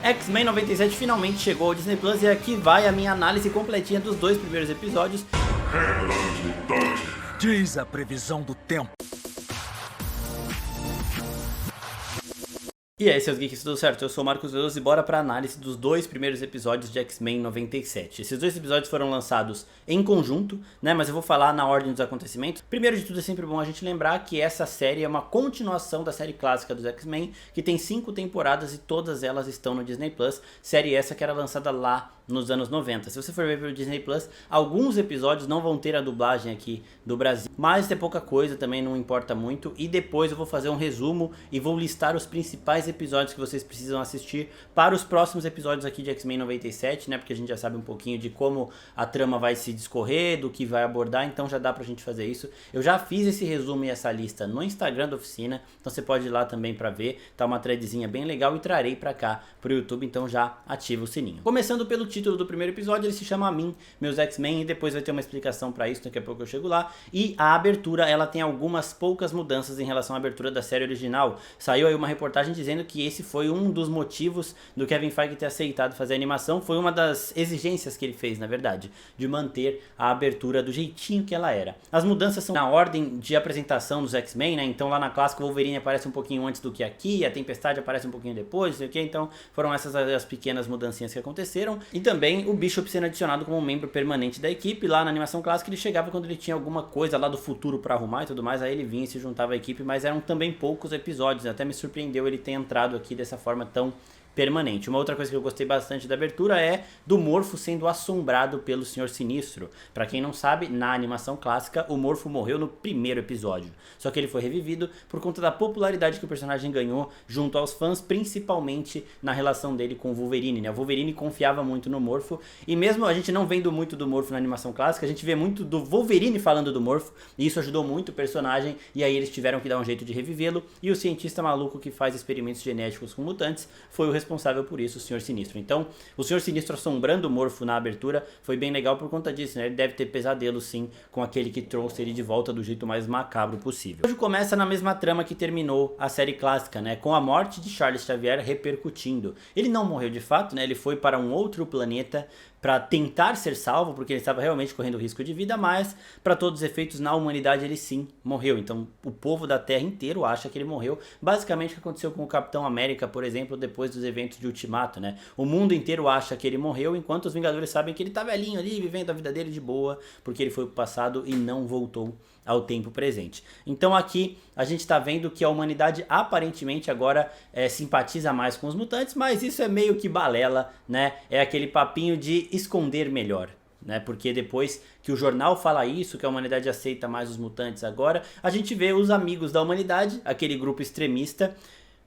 X-Men 97 finalmente chegou ao Disney Plus e aqui vai a minha análise completinha dos 2 primeiros episódios. Diz a previsão do tempo. E aí, seus geeks, tudo certo? Eu sou o Marcos Veloso e bora pra análise dos 2 primeiros episódios de X-Men 97. Esses 2 episódios foram lançados em conjunto, né? Mas eu vou falar na ordem dos acontecimentos. Primeiro de tudo, é sempre bom a gente lembrar que essa série é uma continuação da série clássica dos X-Men, que tem 5 temporadas e todas elas estão no Disney Plus. Série essa que era lançada lá nos anos 90. Se você for ver pelo Disney Plus, alguns episódios não vão ter a dublagem aqui do Brasil, mas é pouca coisa, também não importa muito. E depois eu vou fazer um resumo e vou listar os principais episódios que vocês precisam assistir para os próximos episódios aqui de X-Men 97, né? Porque a gente já sabe um pouquinho de como a trama vai se discorrer, do que vai abordar, então já dá pra gente fazer isso. Eu já fiz esse resumo e essa lista no Instagram da oficina, então você pode ir lá também pra ver, tá uma threadzinha bem legal e trarei pra cá pro YouTube, então já ativa o sininho. Começando pelo título do primeiro episódio, ele se chama A Mim, Meus X-Men, e depois vai ter uma explicação pra isso, daqui a pouco eu chego lá. E a abertura, ela tem algumas poucas mudanças em relação à abertura da série original. Saiu aí uma reportagem dizendo que esse foi um dos motivos do Kevin Feige ter aceitado fazer a animação, foi uma das exigências que ele fez, na verdade, de manter a abertura do jeitinho que ela era. As mudanças são na ordem de apresentação dos X-Men, né? Então lá na clássica o Wolverine aparece um pouquinho antes do que aqui, a Tempestade aparece um pouquinho depois, não sei o que, então foram essas as pequenas mudancinhas que aconteceram. E também o Bishop sendo adicionado como membro permanente da equipe. Lá na animação clássica ele chegava quando ele tinha alguma coisa lá do futuro pra arrumar e tudo mais, aí ele vinha e se juntava à equipe, mas eram também poucos episódios, até me surpreendeu ele ter entrado aqui dessa forma tão permanente. Uma outra coisa que eu gostei bastante da abertura é do Morfo sendo assombrado pelo Senhor Sinistro. Pra quem não sabe, na animação clássica, o Morfo morreu no primeiro episódio. Só que ele foi revivido por conta da popularidade que o personagem ganhou junto aos fãs, principalmente na relação dele com o Wolverine, né? O Wolverine confiava muito no Morfo, e mesmo a gente não vendo muito do Morfo na animação clássica, a gente vê muito do Wolverine falando do Morfo, e isso ajudou muito o personagem, e aí eles tiveram que dar um jeito de revivê-lo, e o cientista maluco que faz experimentos genéticos com mutantes foi o responsável por isso, o Senhor Sinistro. Então, o Senhor Sinistro assombrando o Morfo na abertura foi bem legal por conta disso, né? Ele deve ter pesadelo, sim, com aquele que trouxe ele de volta do jeito mais macabro possível. Hoje começa na mesma trama que terminou a série clássica, né? Com a morte de Charles Xavier repercutindo. Ele não morreu de fato, né? Ele foi para um outro planeta para tentar ser salvo, porque ele estava realmente correndo risco de vida, mas para todos os efeitos na humanidade ele sim morreu. Então o povo da Terra inteiro acha que ele morreu. Basicamente o que aconteceu com o Capitão América, por exemplo, depois dos eventos de Ultimato, né? O mundo inteiro acha que ele morreu, enquanto os Vingadores sabem que ele tá velhinho ali, vivendo a vida dele de boa, porque ele foi pro passado e não voltou ao tempo presente. Então aqui a gente tá vendo que a humanidade aparentemente agora simpatiza mais com os mutantes, mas isso é meio que balela, né? É aquele papinho de esconder melhor, né? Porque depois que o jornal fala isso, que a humanidade aceita mais os mutantes agora, a gente vê os amigos da humanidade, aquele grupo extremista,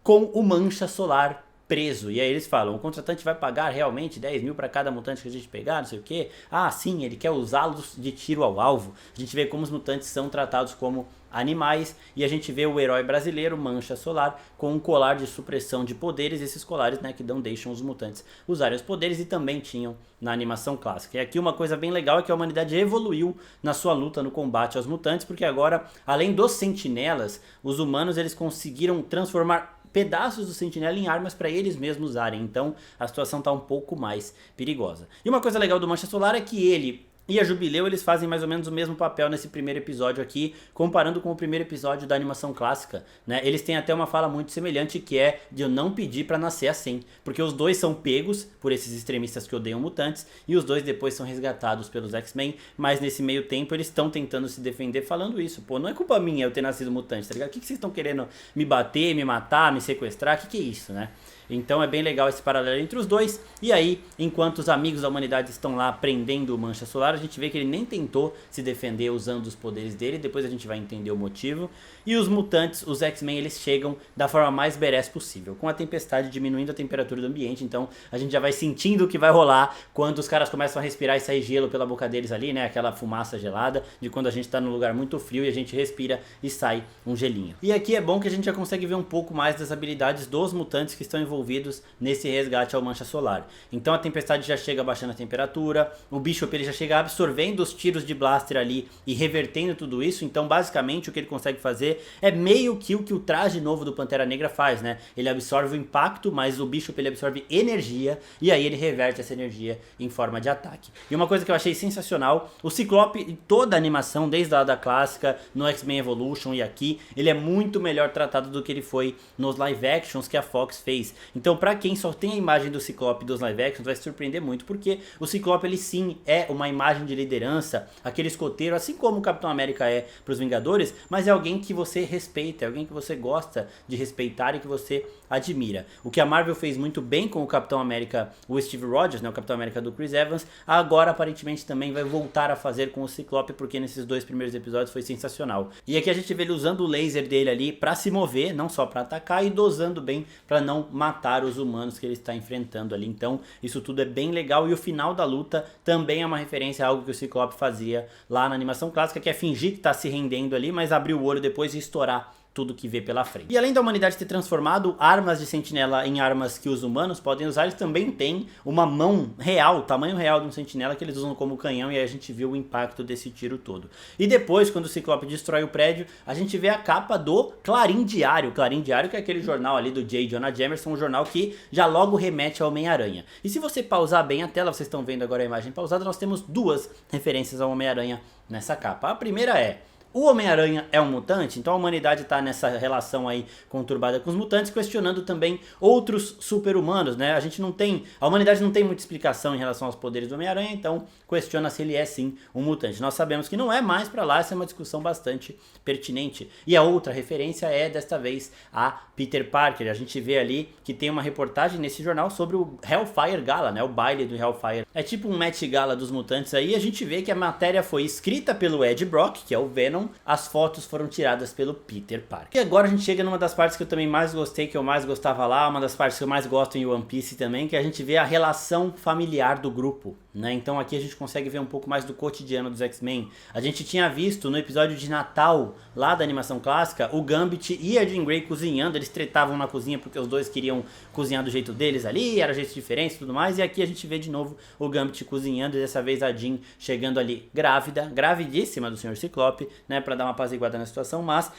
com o Mancha Solar preso. E aí eles falam, o contratante vai pagar realmente 10 mil para cada mutante que a gente pegar, não sei o que. Ah, sim, ele quer usá-los de tiro ao alvo. A gente vê como os mutantes são tratados como animais, e a gente vê o herói brasileiro, Mancha Solar, com um colar de supressão de poderes, esses colares, né, que não deixam os mutantes usarem os poderes, e também tinham na animação clássica. E aqui uma coisa bem legal é que a humanidade evoluiu na sua luta no combate aos mutantes, porque agora, além dos sentinelas, os humanos eles conseguiram transformar pedaços do sentinela em armas para eles mesmos usarem, então a situação está um pouco mais perigosa. E uma coisa legal do Mancha Solar é que ele e a Jubileu, eles fazem mais ou menos o mesmo papel nesse primeiro episódio aqui, comparando com o primeiro episódio da animação clássica, né? Eles têm até uma fala muito semelhante, que é de eu não pedir pra nascer assim, porque os dois são pegos por esses extremistas que odeiam mutantes, e os dois depois são resgatados pelos X-Men, mas nesse meio tempo eles estão tentando se defender falando isso. Pô, não é culpa minha eu ter nascido mutante, tá ligado? O que vocês estão querendo? Me bater, me matar, me sequestrar? O que é isso, né? Então é bem legal esse paralelo entre os dois. E aí, enquanto os amigos da humanidade estão lá prendendo o Mancha Solar, a gente vê que ele nem tentou se defender usando os poderes dele. Depois a gente vai entender o motivo. E os mutantes, os X-Men, eles chegam da forma mais badass possível, com a tempestade diminuindo a temperatura do ambiente. Então a gente já vai sentindo o que vai rolar quando os caras começam a respirar e sair gelo pela boca deles ali, né? Aquela fumaça gelada de quando a gente tá num lugar muito frio e a gente respira e sai um gelinho. E aqui é bom que a gente já consegue ver um pouco mais das habilidades dos mutantes que estão envolvidos envolvidos nesse resgate ao Mancha Solar. Então a Tempestade já chega baixando a temperatura, o Bishop ele já chega absorvendo os tiros de blaster ali e revertendo tudo isso. Então basicamente o que ele consegue fazer é meio que o traje novo do Pantera Negra faz, né? Ele absorve o impacto, mas o Bishop ele absorve energia e aí ele reverte essa energia em forma de ataque. E uma coisa que eu achei sensacional, o Ciclope em toda a animação, desde a da clássica, no X-Men Evolution e aqui, ele é muito melhor tratado do que ele foi nos live actions que a Fox fez. Então pra quem só tem a imagem do Ciclope dos live actions vai se surpreender muito, porque o Ciclope ele sim é uma imagem de liderança, aquele escoteiro, assim como o Capitão América é pros Vingadores, mas é alguém que você respeita, é alguém que você gosta de respeitar e que você admira. O que a Marvel fez muito bem com o Capitão América, o Steve Rogers, né, o Capitão América do Chris Evans, agora aparentemente também vai voltar a fazer com o Ciclope, porque nesses 2 primeiros episódios foi sensacional. E aqui a gente vê ele usando o laser dele ali pra se mover, não só pra atacar, e dosando bem pra não matar os humanos que ele está enfrentando ali. Então isso tudo é bem legal, e o final da luta também é uma referência a algo que o Ciclope fazia lá na animação clássica, que é fingir que tá se rendendo ali, mas abrir o olho depois e estourar tudo que vê pela frente. E além da humanidade ter transformado armas de sentinela em armas que os humanos podem usar, eles também têm uma mão real, tamanho real de um sentinela, que eles usam como canhão, e aí a gente viu o impacto desse tiro todo. E depois, quando o Ciclope destrói o prédio, a gente vê a capa do Clarim Diário. Clarim Diário, que é aquele jornal ali do J. Jonah Jameson, um jornal que já logo remete ao Homem-Aranha. E se você pausar bem a tela, vocês estão vendo agora a imagem pausada, nós temos 2 referências ao Homem-Aranha nessa capa. A primeira é: o Homem-Aranha é um mutante, então a humanidade está nessa relação aí conturbada com os mutantes, questionando também outros super-humanos, né? A humanidade não tem muita explicação em relação aos poderes do Homem-Aranha, então questiona se ele é sim um mutante. Nós sabemos que não é mais pra lá, essa é uma discussão bastante pertinente. E a outra referência é, desta vez, a Peter Parker. A gente vê ali que tem uma reportagem nesse jornal sobre o Hellfire Gala, né? O baile do Hellfire. É tipo um Met Gala dos mutantes aí, a gente vê que a matéria foi escrita pelo Ed Brock, que é o Venom. As fotos foram tiradas pelo Peter Parker. E agora a gente chega numa das partes que eu também mais gostei, que eu mais gostava lá, uma das partes que eu mais gosto em One Piece também, que a gente vê a relação familiar do grupo, né? Então aqui a gente consegue ver um pouco mais do cotidiano dos X-Men. A gente tinha visto no episódio de Natal, lá da animação clássica, o Gambit e a Jean Grey cozinhando, eles tretavam na cozinha porque os dois queriam cozinhar do jeito deles ali, era jeito diferente e tudo mais, e aqui a gente vê de novo o Gambit cozinhando, e dessa vez a Jean chegando ali grávida, gravidíssima do Sr. Ciclope, né, pra dar uma apaziguada na situação, mas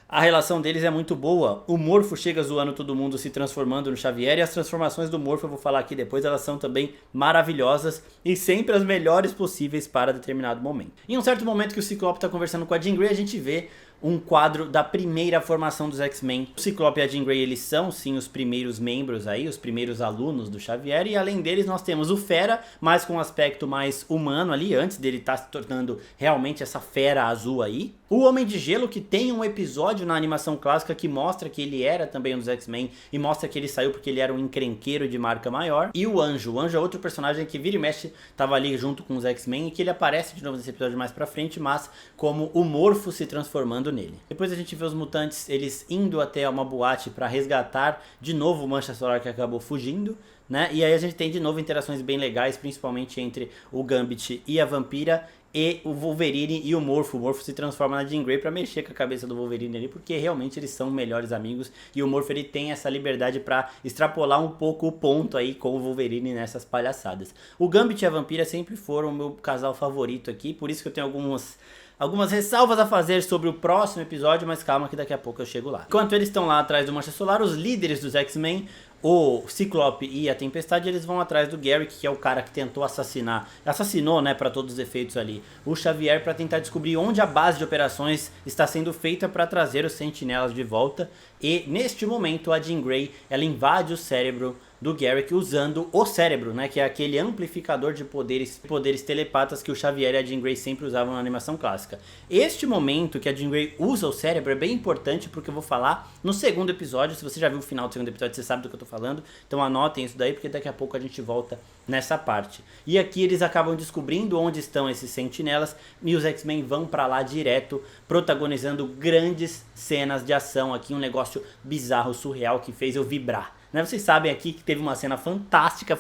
a relação deles é muito boa. O Morpho chega zoando todo mundo, se transformando no Xavier, e as transformações do Morpho, eu vou falar aqui depois, elas são também maravilhosas e sempre as melhores possíveis para determinado momento. Em um certo momento que o Ciclope está conversando com a Jean Grey, a gente vê um quadro da primeira formação dos X-Men. O Ciclope e a Jean Grey, eles são sim os primeiros membros aí, os primeiros alunos do Xavier, e além deles nós temos o Fera, mas com um aspecto mais humano ali, antes dele estar se tornando realmente essa fera azul aí. O Homem de Gelo, que tem um episódio na animação clássica que mostra que ele era também um dos X-Men, e mostra que ele saiu porque ele era um encrenqueiro de marca maior. E o Anjo é outro personagem que vira e mexe, tava ali junto com os X-Men, e que ele aparece de novo nesse episódio mais pra frente, mas como o Morpho se transformando nele. Depois a gente vê os mutantes, eles indo até uma boate pra resgatar de novo o Mancha Solar que acabou fugindo, né? E aí a gente tem de novo interações bem legais, principalmente entre o Gambit e a Vampira, e o Wolverine e o Morpho. O Morpho se transforma na Jean Grey pra mexer com a cabeça do Wolverine ali, porque realmente eles são melhores amigos, e o Morpho ele tem essa liberdade pra extrapolar um pouco o ponto aí com o Wolverine nessas palhaçadas. O Gambit e a Vampira sempre foram o meu casal favorito aqui, por isso que eu tenho algumas ressalvas a fazer sobre o próximo episódio, mas calma que daqui a pouco eu chego lá. Enquanto eles estão lá atrás do Mancha Solar, os líderes dos X-Men, o Ciclope e a Tempestade, eles vão atrás do Garrick, que é o cara que tentou assassinou, né, para todos os efeitos ali, o Xavier, para tentar descobrir onde a base de operações está sendo feita para trazer os sentinelas de volta. E neste momento a Jean Grey, ela invade o cérebro do Garrick usando o cérebro, né, que é aquele amplificador de poderes telepatas que o Xavier e a Jean Grey sempre usavam na animação clássica. Este momento que a Jean Grey usa o cérebro é bem importante, porque eu vou falar no segundo episódio. Se você já viu o final do segundo episódio, você sabe do que eu tô falando, então anotem isso daí, porque daqui a pouco a gente volta nessa parte. E aqui eles acabam descobrindo onde estão esses sentinelas, e os X-Men vão pra lá direto, protagonizando grandes cenas de ação aqui, um negócio bizarro, surreal, que fez eu vibrar né? Vocês sabem aqui que teve uma cena fantástica,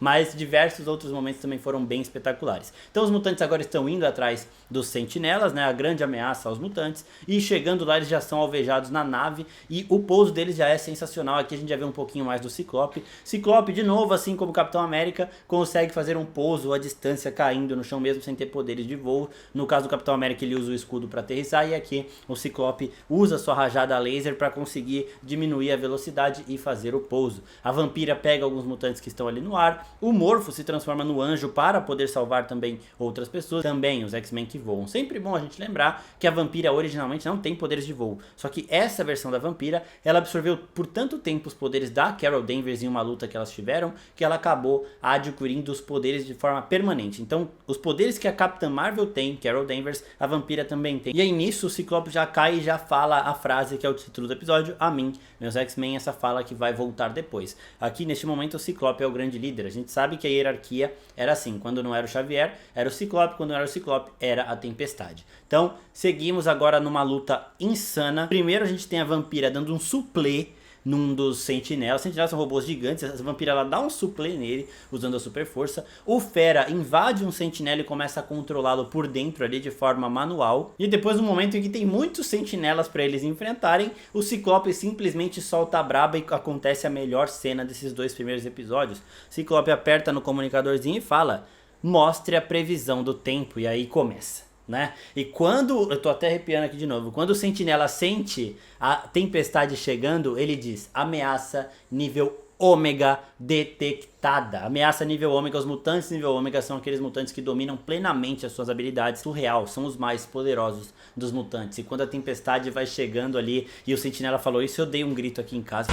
mas diversos outros momentos também foram bem espetaculares. Então os mutantes agora estão indo atrás dos sentinelas, né? A grande ameaça aos mutantes, e chegando lá eles já são alvejados na nave e o pouso deles já é sensacional. Aqui a gente já vê um pouquinho mais do Ciclope. Ciclope, de novo, assim como o Capitão América, consegue fazer um pouso à distância, caindo no chão mesmo sem ter poderes de voo. No caso do Capitão América, ele usa o escudo para aterrissar, e aqui o Ciclope usa sua rajada laser para conseguir diminuir a velocidade e fazer o pouso. A Vampira pega alguns mutantes que estão ali no ar. O Morfo se transforma no Anjo para poder salvar também outras pessoas. Também os X-Men que voam. Sempre bom a gente lembrar que a Vampira originalmente não tem poderes de voo. Só que essa versão da Vampira, ela absorveu por tanto tempo os poderes da Carol Danvers em uma luta que elas tiveram, que ela acabou adquirindo os poderes de forma permanente. Então, os poderes que a Capitã Marvel tem, Carol Danvers, a Vampira também tem. E aí nisso o Ciclope já cai e já fala a frase que é o título do episódio: a mim, meus X-Men, essa fala que vai voltar depois. Aqui neste momento o Ciclope é o grande líder. A gente sabe que a hierarquia era assim: quando não era o Xavier, era o Ciclope; quando não era o Ciclope, era a Tempestade. Então, seguimos agora numa luta insana. Primeiro a gente tem a Vampira dando um suplê num dos sentinelas. Os sentinelas são robôs gigantes. A Vampira, ela dá um suplê nele usando a super força. O Fera invade um sentinela e começa a controlá-lo por dentro ali de forma manual. E depois, no momento em que tem muitos sentinelas para eles enfrentarem, o Ciclope simplesmente solta a braba e acontece a melhor cena desses dois primeiros episódios. O Ciclope aperta no comunicadorzinho e fala: mostre a previsão do tempo. E aí começa, né? E quando, eu tô até arrepiando aqui de novo, quando o sentinela sente a tempestade chegando, ele diz: ameaça nível ômega detectada. Ameaça nível ômega. Os mutantes nível ômega são aqueles mutantes que dominam plenamente as suas habilidades. Surreal, são os mais poderosos dos mutantes. E quando a tempestade vai chegando ali e o sentinela falou isso, eu dei um grito aqui em casa.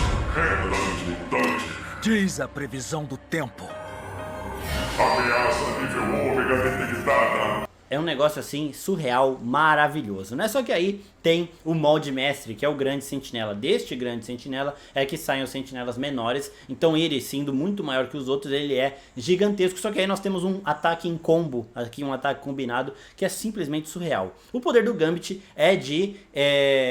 Diz a previsão do tempo. Ameaça nível ômega detectada. É um negócio assim surreal, maravilhoso, né? Só que aí tem o molde mestre, que é o grande sentinela. Deste grande sentinela é que saem os sentinelas menores. Então ele, sendo muito maior que os outros, ele é gigantesco. Só que aí nós temos um ataque em combo, aqui um ataque combinado, que é simplesmente surreal. O poder do Gambit é de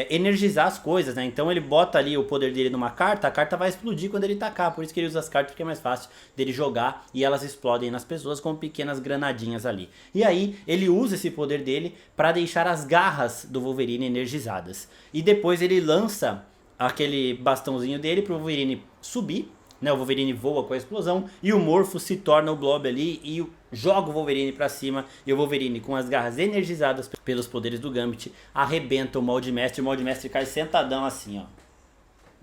energizar as coisas, né? Então ele bota ali o poder dele numa carta, a carta vai explodir quando ele tacar. Por isso que ele usa as cartas, porque é mais fácil dele jogar e elas explodem nas pessoas como pequenas granadinhas ali. E aí ele usa esse poder dele para deixar as garras do Wolverine energizadas. E depois ele lança aquele bastãozinho dele pro Wolverine subir, né? O Wolverine voa com a explosão e o Morfo se torna o Blob ali e joga o Wolverine pra cima. E o Wolverine, com as garras energizadas pelos poderes do Gambit, arrebenta o molde mestre. O molde mestre cai sentadão assim, ó.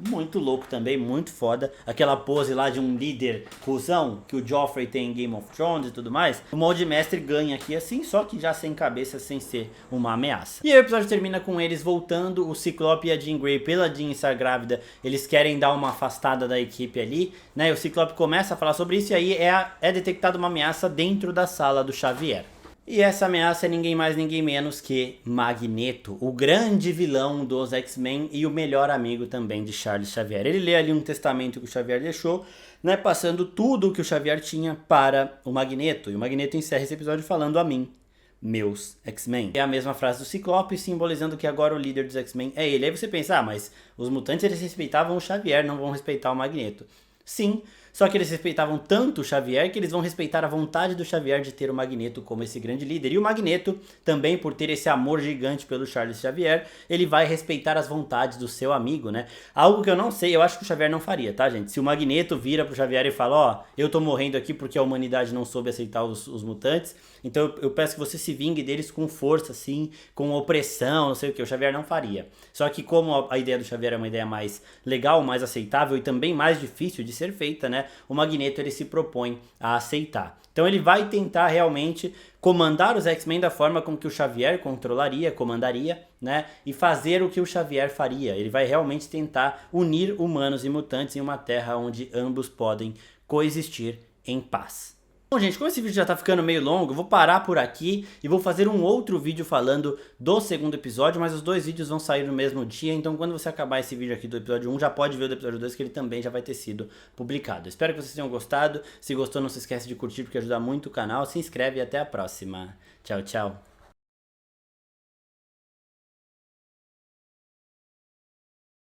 Muito louco também, muito foda. Aquela pose lá de um líder cuzão que o Joffrey tem em Game of Thrones e tudo mais. O molde mestre ganha aqui assim, só que já sem cabeça, sem ser uma ameaça. E aí o episódio termina com eles voltando. O Ciclope e a Jean Grey, pela Jean estar grávida, eles querem dar uma afastada da equipe ali, né? E o Ciclope começa a falar sobre isso e aí é detectada uma ameaça dentro da sala do Xavier. E essa ameaça é ninguém mais, ninguém menos que Magneto, o grande vilão dos X-Men e o melhor amigo também de Charles Xavier. Ele lê ali um testamento que o Xavier deixou, né, passando tudo o que o Xavier tinha para o Magneto. E o Magneto encerra esse episódio falando: a mim, meus X-Men. É a mesma frase do Ciclope, simbolizando que agora o líder dos X-Men é ele. Aí você pensa: ah, mas os mutantes eles respeitavam o Xavier, não vão respeitar o Magneto. Sim, só que eles respeitavam tanto o Xavier que eles vão respeitar a vontade do Xavier de ter o Magneto como esse grande líder. E o Magneto, também por ter esse amor gigante pelo Charles Xavier, ele vai respeitar as vontades do seu amigo, né? Algo que eu não sei, eu acho que o Xavier não faria, tá, gente? Se o Magneto vira pro Xavier e fala: ó, eu tô morrendo aqui porque a humanidade não soube aceitar os mutantes, então eu peço que você se vingue deles com força, assim, com opressão, não sei o que. O Xavier não faria. Só que como a ideia do Xavier é uma ideia mais legal, mais aceitável e também mais difícil de ser feita, né? O Magneto, ele se propõe a aceitar. Então ele vai tentar realmente comandar os X-Men da forma com que o Xavier controlaria, comandaria, né? E fazer o que o Xavier faria. Ele vai realmente tentar unir humanos e mutantes em uma terra onde ambos podem coexistir em paz. Bom, gente, como esse vídeo já tá ficando meio longo, eu vou parar por aqui e vou fazer um outro vídeo falando do segundo episódio, mas os dois vídeos vão sair no mesmo dia, então quando você acabar esse vídeo aqui do episódio 1, já pode ver o do episódio 2, que ele também já vai ter sido publicado. Espero que vocês tenham gostado. Se gostou, não se esquece de curtir, porque ajuda muito o canal. Se inscreve e até a próxima. Tchau, tchau.